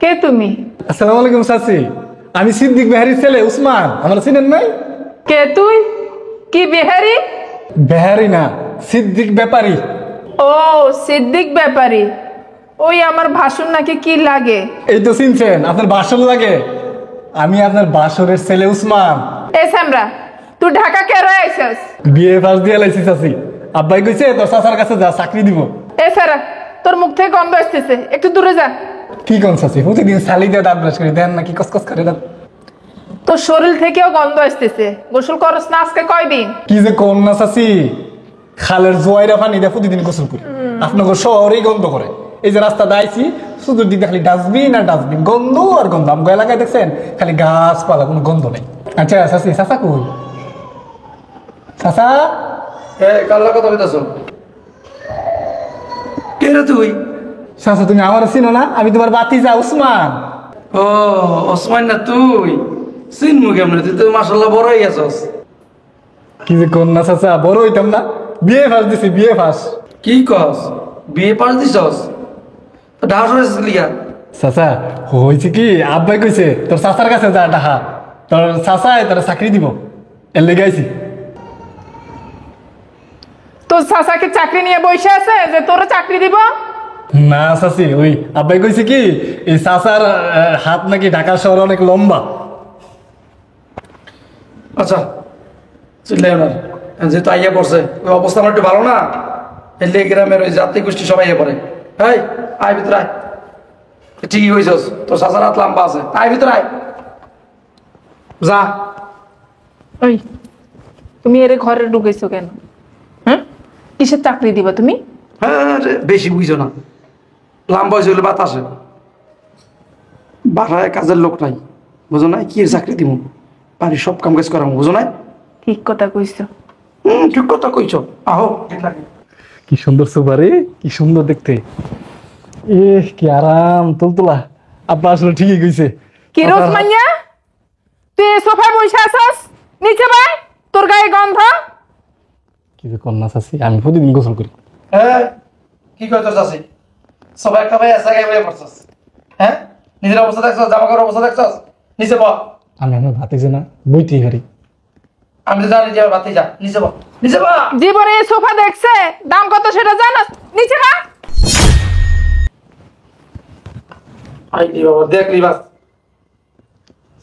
কে তুমি? আসসালামু আলাইকুম চাচি, আমি সিদ্দিক বেহারির ছেলে উসমান। আমার চিনেন নাই? কে তুই? কি বিহারি? বেহারি না, সিদ্দিক ব্যাপারী। ও সিদ্দিক ব্যাপারী। ওই আমার ভাসুর নাকি কি লাগে? এই তো চিনছেন, আপনার বাসর লাগে। আমি আপনার বাসরের ছেলে উসমান। এ সামরা, তুই ঢাকা কে রয়েছিস? বিয়ে পাস দিয়ে লাইছি চাচি। আব্বাই কইছে তোর চাচার কাছে যা, চাকরি দিব। এ সারা, তোর মুখ থেকে গন্ধ আসতেছে, একটু দূরে যা। কি কোন চাচি, প্রতিদিন শালি দিয়ে দাঁত ব্রাশ করে দেন নাকি কসকস করে দাঁত? তোর শরীর থেকেও গন্ধ আসতেছে। গোসল করস না আজকে কয়দিন? কি যে কোন না চাচি, খালের জোয়াইরা পানি দিয়ে প্রতিদিন গোসল করি। আপনাকে শহরেই গন্ধ করে। এই যে রাস্তা দাইছি, শুধু দিকে খালি ডাস্টবিন আর ডাস্টবিন, গন্ধ আর গন্ধ। আমগো এলাকায় দেখছেন খালি গাছপালা, কোনো গন্ধ নেই। আচ্ছা চাচি, চাচা কই? চাচা, কাল্লা কথা বলতেছ? কে রে তুই? চাচা তুমি আমার চিনো না? আমি তোমার বাতিজা উসমান। ও ওসমান না তুই? চিনমু কেমন? তুই তো মাসাল্লাহ বড় হয়ে গেছস। কি যে কোন না চাচা, বড় হইতাম না? বিয়ে ফাঁস দিছি, বিয়ে ফাঁস। কি কস? বিয়ে পাস দিছস? তো ঢাস হয়েছিস লিগা? চাচা হয়েছে কি, আব্বাই কইছে তোর চাচার কাছে যা ডাহা, তোর চাচাই তোর চাকরি দিব, এর লেগে আইছি। তোর চাচাকে চাকরি নিয়ে বসে আছে যে তোর চাকরি দিব? না চাচি, ওই আব্বাই কইছে কি এই চাচার হাত নাকি ঢাকা শহর অনেক লম্বা। আচ্ছা চিল্লাই না, যেহেতু আইয়া পড়ছে, ওই অবস্থা আমার একটু ভালো না। এলে গ্রামের ওই জাতি গোষ্ঠী সবাই আইয়া পড়ে। এই আয় ভিতরে আয়। ঠিকই কইছস, তোর চাচার হাত লম্বা আছে। আয় ভিতরে আয়, যা। ওই তুমি এর ঘরে ঢুকেছো কেন? হ্যাঁ, কিসের চাকরি দিবা তুমি? হ্যাঁ রে, বেশি বুঝো না। লম্বা হয়েছে হলে বাতাসে বাসায় কাজের লোক নাই, বুঝো নাই? কি এর চাকরি দিব? বাড়ির সব কাম কাজ করাম, বুঝো নাই? ঠিক কথা কইছো। ঠিক কথা কইছ। আহো। কি সুন্দর সুপারে, কি সুন্দর দেখতে। এ কি আরাম তুলতুলা। আব্বা আসলে ঠিকই কইছে। কি রোজমাইয়া, তুই সোফায় বসে আছিস? নিচে ভাই, তোর গায়ে গন্ধ। কি যে কন্যা চাচি, আমি প্রতিদিন গোসল করি। হ্যাঁ, কি কই তোর চাষি? সবাই একটা ভাই এসে গায়ে বয়ে পড়ছস। হ্যাঁ, নিজের অবস্থা দেখছস, জামা কাপড় অবস্থা দেখছস? নিচে বল। আমি আমার ভাতে যে না বইতেই পারি। আমি তো জানি যে আমার বাতি যা, নিচে বল, নিচে বল। জীবনে এই সোফা দেখছে, দাম কত সেটা জানাস? নিচে না। আইলি বাবা, দেখলি বাস।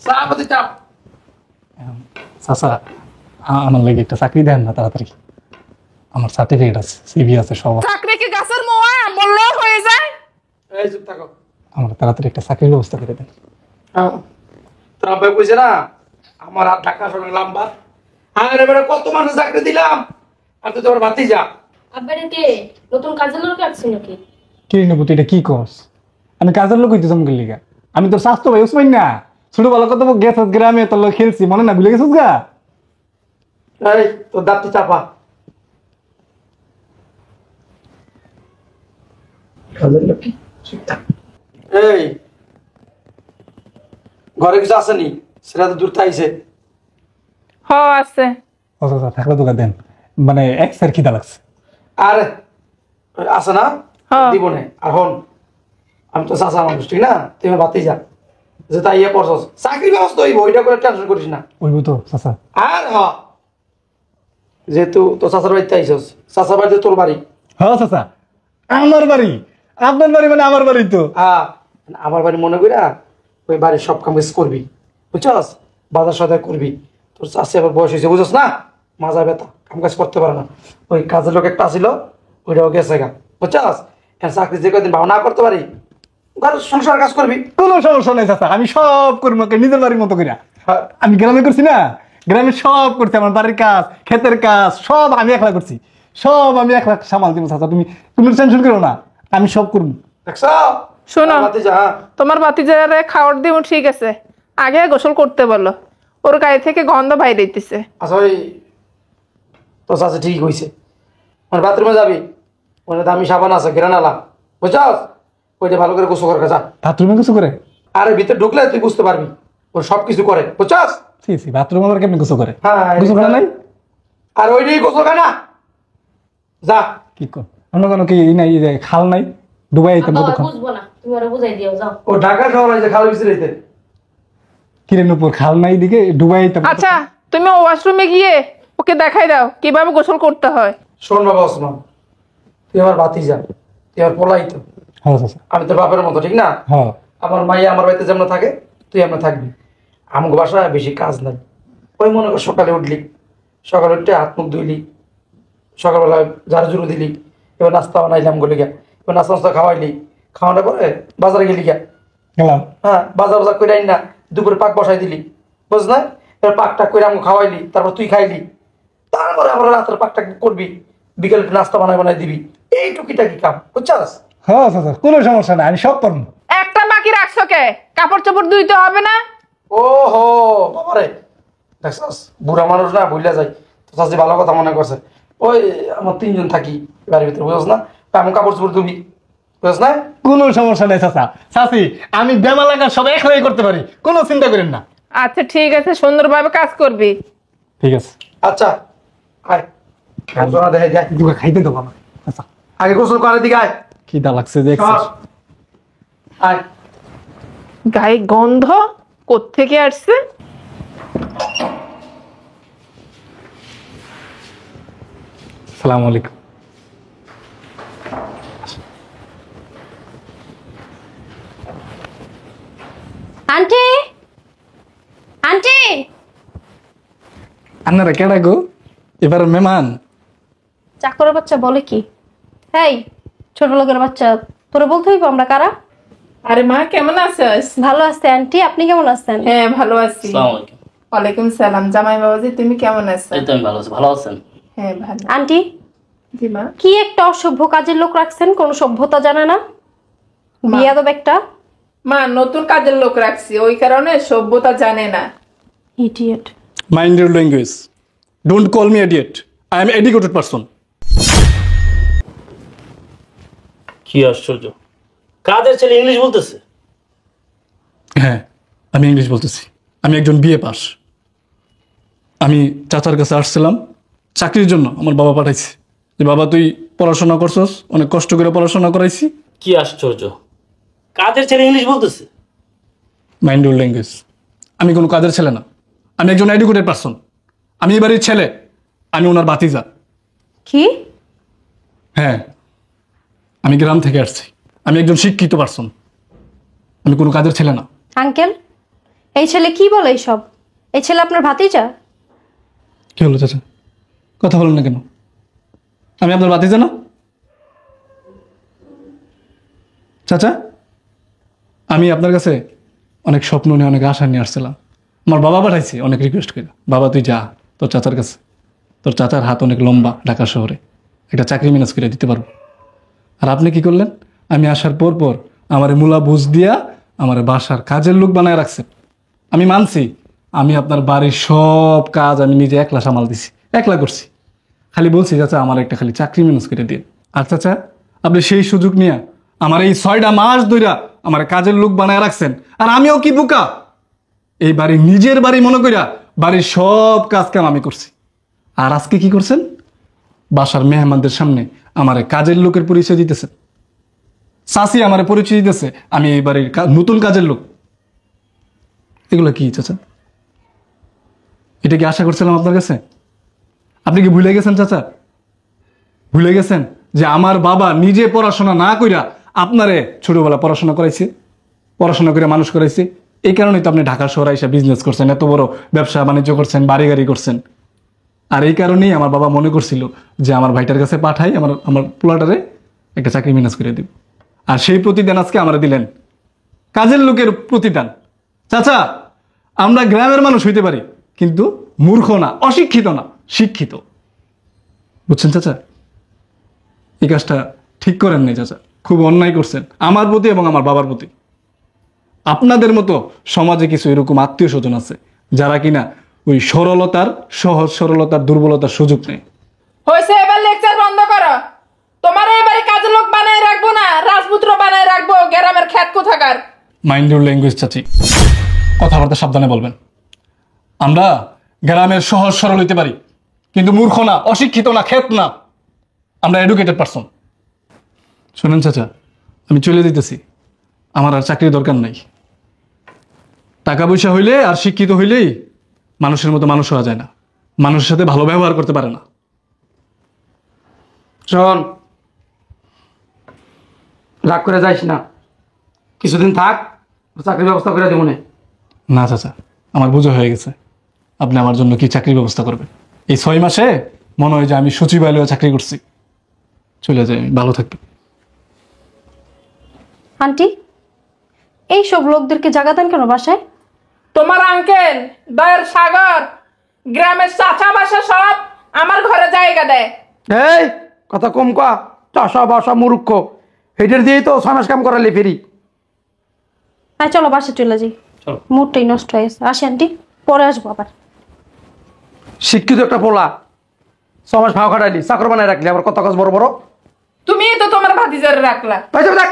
সারাপতি চাপ। চাচা আমার লাগে একটা চাকরি দেন না তাড়াতাড়ি। আমার সার্টিফিকেট আছে, সিভি আছে, সব আছে। চাকরি কি গাছের মোয়া বললেও হয়ে যায়? এই চুপ থাকো। আমার তাড়াতাড়ি একটা চাকরির ব্যবস্থা করে দেন। তোর আব্বাই কইছে না আমার হাত ঢাকা সঙ্গে লম্বা। হ্যাঁ রে বেটা, কত মানুষ চাকরি দিলাম, আর তুই তোমার বাতি যা। আব্বারে কে নতুন কাজের লোক রাখছো নাকি? কি নেবো তুই, এটা কি করস? আমি কাজের লোক হইতে চমকের লিগা। আমি তোর স্বাস্থ্য ভাই উসমাইন না, ছোটবেলা কত গেছ গ্রামে তোর লোক খেলছি, মনে না? ভুলে গেছিস গা? এই তোর দাঁতটি চাপা। এই ঘরে কিছু আসেনি, সেটা তো দূর থাইছে। হ আছে। আচ্ছা থাকলে তোকে দেন, মানে এক স্যার খিদা লাগছে। আরে আসে না, হ্যাঁ। দিব না। আর হন, আমি তো চাচা মানুষ, ঠিক না? তুই আমার বাতি যা, যে তাই ইয়ে পড়ছস, চাকরি ব্যবস্থা হইব, ওইটা করে টেনশন করিস না। ওইব তো চাচা। আর হ, যেহেতু তোর চাচার বাড়িতে আইসস, চাচার বাড়িতে তোর বাড়ি। হ্যাঁ চাচা, আমার বাড়ি। আপনার বাড়ি মানে আমার বাড়ি তো। আমার বাড়ি মনে করিয়া ওই বাড়ির সব কাম কাজ করবি, বুঝছস? বাজার সদাই করবি। তোর চাষি আবার বয়স হয়েছে, বুঝছস না? মাজা ব্যথা, কাম কাজ করতে পারে না। ওই কাজের লোক একটা আসিল, ওইটাও গেছে গা, বুঝছস? এখন চাকরি যে কদিন ভাও না করতে পারি, ঘরের সংসার কাজ করবি। কোনো সমস্যা নাই চাচা, আমি সব করবো নিজের বাড়ির মতো করিয়া। হ্যাঁ। আমি গ্রামে করছি না, গ্রামে সব করছি। আমার বাড়ির কাজ, ক্ষেতের কাজ সব আমি একলা করছি। সব আমি একলা সামাল দিব চাচা, তুমি কোনো টেনশন করো না, আমি সব করবো। দেখছ? শোনো, বাতি যা। তোমার বাতিজারে খাওয়ার দিব ঠিক আছে, আগে গোসল করতে বলো, ওর গায়ে থেকে গন্ধ বাইরে দিতেছে। আচ্ছা ওই তোর চাষি ঠিক হয়েছে, মানে বাথরুমে যাবি, ওখানে দামি সাবান আছে, ঘেরানালা, বুঝছস? ওইটা ভালো করে গোসল করে যা। বাথরুমে কিছু করে? আরে ভিতরে ঢুকলে তুই বুঝতে পারবি, ওর সব কিছু করে, বুঝছস? বাথরুম আবার কেমনি গোসল করে? হ্যাঁ, গোসল করে নাই? আর ওইটাই গোসল খায় না, যা। কি কর অন্য কোনো কি নাই, খাল নাই? ডুবাই আব্বা কতক্ষণ? বুঝবো না, তুমি ওরা বুঝাই দিও যাও। ও ঢাকা শহর আছে খাল বিচরাইতে। কিরেন উপর খাল নাই দিকে ডুবাই আচ্ছা তুমি ওয়াশরুমে গিয়ে ওকে দেখাই দাও কিভাবে গোসল করতে হয়। শোন বাবা ওসমান, তুই আমার ভাতিজা, তুই আমার পোলাই তো। হ্যাঁ চাচা, আমি তোর বাপের মতো, ঠিক না? হ্যাঁ। আমার মাইয়া আমার বাড়িতে যেমন থাকে তুই এমন থাকবি। আমাকে বাসায় বেশি কাজ নাই। ওই মনে কর সকালে উঠলি, সকালে উঠে হাত মুখ ধুইলি, সকালবেলা ঝাড়ু ঝুড়ু দিলি, এবার নাস্তা বানাইলাম গলি গা, এবার নাস্তা নাস্তা খাওয়াইলি, খাওয়ানোর পরে বাজারে গেলি গা, গেলাম। হ্যাঁ বাজার বাজার করে আইন না, দুপুরে পাক বসাই দিলি, বুঝ না? এবার পাক টাক করে আমাকে খাওয়াইলি, তারপর তুই খাইলি, তারপরে আমরা রাতের পাকটা করবি, বিকেলে একটু নাস্তা বানাই বানাই দিবি। এই টুকিটাকি কাম, বুঝছাস? হ্যাঁ চাচা, কোনো সমস্যা নাই, আমি সব পারবো। একটা বাকি রাখছো কে? কাপড় চোপড় ধুইতে হবে না? ও হো বাবারে, দেখছস বুড়া মানুষ না, ভুলে যাই। তো চাষি ভালো কথা মনে করছে। ওই আমার তিনজন থাকি বাড়ির ভিতরে, বুঝছ না? আমি কাপড় চোপড় ধুবি, বুঝছ না? কোনো সমস্যা নেই চাচা। চাচি আমি বেমা লাগা সব একলাই করতে পারি, কোনো চিন্তা করেন না। আচ্ছা ঠিক আছে, সুন্দরভাবে কাজ করবি। ঠিক আছে। আচ্ছা আয়, খাওয়া দেখে যাই। দুগা খাইতে দেবো না। আচ্ছা, আগে গোসল করে দিকে আয়। খিদা লাগছে দেখছি। সর। আয়। গায়ে গন্ধ কোত্থেকে আসছে? সালাম আলাইকুম। আন্টি, আন্টি, আপনারা কেডা গো? এবার মেহমান? চাকরের বাচ্চা বলে কি? এই ছোট লোকের বাচ্চা, তোরে বলতে হইব আমরা কারা? আরে মা কেমন আছিস? ভালো আছে আন্টি, আপনি কেমন আছেন? হ্যাঁ ভালো আছি। আসসালামু আলাইকুম। ওয়ালাইকুম সালাম। জামাই বাবাজি তুমি কেমন আছো? এই তো আমি ভালো আছি, ভালো আছেন? হ্যাঁ ভালো। আন্টি, জি মা। কি একটা অসভ্য কাজের লোক রাখছেন, কোনো সভ্যতা জানে না, বিয়াদব একটা। মা নতুন কাজের লোক রাখছি, ওই কারণে সভ্যতা জানে না। Idiot. Mind your language. Don't call me idiot. I am educated person. কি আশ্চর্য, কাজের ছেলে ইংলিশ বলতেছে? হ্যাঁ, আমি ইংলিশ বলতেছি। আমি একজন বিএ পাস। আমি চাচার কাছে আসছিলাম চাকরির জন্য। আমার বাবা পাঠাইছে যে বাবা তুই পড়াশোনা করছস, অনেক কষ্ট করে পড়াশোনা করাইছি। কি আশ্চর্য, কাজের ছেলে ইংলিশ বলতেছে? Mind your language. আমি কোনো কাজের ছেলে না, আমি একজন এডুকেটেড পারসন। আমি এই বাড়ির ছেলে, আমি ওনার বাতিজা। কি? হ্যাঁ, আমি গ্রাম থেকে আসছি। আমি একজন শিক্ষিত পারসন, আমি কোনো কাজের ছেলে না। আঙ্কেল, এই ছেলে কি বলে এইসব? এই ছেলে আপনার ভাতিজা? কি হলো চাচা, কথা বলেন না কেন? আমি আপনার বাতিজা না? চাচা, আমি আপনার কাছে অনেক স্বপ্ন নিয়ে, অনেক আশা নিয়ে আসছিলাম। আমার বাবা পাঠাইছে অনেক রিকোয়েস্ট করে, বাবা তুই যা তোর চাচার কাছে, তোর চাচার হাত অনেক লম্বা, ঢাকা শহরে একটা চাকরি ম্যানেজ করে দিতে পারবো। আর আপনি কি করলেন? আমি আসার পর পর আমার মূলা বুঝ দিয়া আমার বাসার কাজের লোক বানায় রাখছেন। আমি মানছি, আমি আপনার বাড়ির সব কাজ আমি নিজে একলা সামাল দিছি, একলা করছি। খালি বলছি চাচা আমার একটা খালি চাকরি ম্যানেজ করে দিন। আর চাচা আপনি সেই সুযোগ নিয়ে আমার এই 6টা মাস ধইরা আমার কাজের লোক বানায় রাখছেন। আর আমিও কি বোকা, এই বাড়ি নিজের বাড়ি মনে কইরা বাড়ির সব কাজ কাম আমি করছি। আর আজকে কি করছেন? বাসার মেহমানদের সামনে আমার কাজের লোকের পরিচয় দিতেছেন। চাচি আমার পরিচয় দিতেছে আমি এই বাড়ির নতুন কাজের লোক। এগুলো কি চাচা? এটা কি আশা করছিলাম আপনার কাছে? আপনি কি ভুলে গেছেন চাচা? ভুলে গেছেন যে আমার বাবা নিজে পড়াশোনা না কইরা আপনারে ছোটবেলা পড়াশোনা করাইছে, পড়াশোনা করে মানুষ করাইছে। এই কারণেই তো আপনি ঢাকা শহরে এসে বিজনেস করছেন, এত বড় ব্যবসা বাণিজ্য করছেন, বাড়ি গাড়ি করছেন। আর এই কারণেই আমার বাবা মনে করছিল যে আমার ভাইটার কাছে পাঠাই, আমার পোলাটারে একটা চাকরি ম্যানেজ করে দিব। আর সেই প্রতিদান আজকে আমরা দিলেন, কাজের লোকের প্রতিদান। চাচা আমরা গ্রামের মানুষ হইতে পারি, কিন্তু মূর্খ না, অশিক্ষিত না, শিক্ষিত। বুঝছেন চাচা? এই কাজটা ঠিক করেন নাই চাচা, খুব অন্যায় করছেন আমার প্রতি এবং আমার বাবার প্রতি। আপনাদের মতো সমাজে কিছু এরকম আত্মীয় স্বজন আছে যারা কিনা ওই সরলতার, সহজ সরলতার, দুর্বলতার সুযোগ নেই। হয়েছে, এবার লেকচার বন্ধ করো। তোমার এবারে কাজের লোক বানায় রাখবো না, রাজপুত্র বানায় রাখবো, গ্রামের খ্যাত কোথাকার। মাইন্ড ইউর ল্যাঙ্গুয়েজ চাচি, কথাবার্তা সাবধানে বলবেন। আমরা গ্রামের সহজ সরল হইতে পারি, কিন্তু মূর্খ না, অশিক্ষিত না, খ্যাত না। আমরা এডুকেটেড পারসন। শোনেন চাচা, আমি চলে যেতেছি। আমার আর চাকরির দরকার নাই। টাকা পয়সা হইলে আর শিক্ষিত হইলেই মানুষের মতো মানুষ হওয়া যায় না, মানুষের সাথে ভালো ব্যবহার করতে পারে না। শোন, রাগ করে যাইস না, কিছুদিন থাক, চাকরির ব্যবস্থা করে দেবো না। না চাচা, আমার বুঝো হয়ে গেছে। আপনি আমার জন্য কি চাকরির ব্যবস্থা করবেন? এই 6 মাসে মনে হয় যে আমি সচিবালয়ে চাকরি করছি। চলে যাই, আমি ভালো থাকবেন। আন্টি, এই সব লোকদেরকে জায়গা দেন কেন বাসায়? তোমার আঙ্কেল দয়ের সাগর গ্রামের চাচা বাসা সব আমার ঘরে জায়গা দেয়। এই কথা কম কা, চাষা বাসা মূর্খ, হেডের দিয়েই তো 6 মাস কাম করালে ফেরি। হ্যাঁ চলো বাসায় চলে যাই, চলো। মুডটাই নষ্ট হয়ে গেছে। আসি আন্টি, পরে আসবো আবার। শিক্ষিত একটা পোলা, 6 মাস ফাঁকা খাটাইলি, চাকর বানায় রাখলি, আবার কথা কাজ বড় বড়। তুমি তো তোমার ভাতিজারে রাখলা। তাই যাবে দেখ।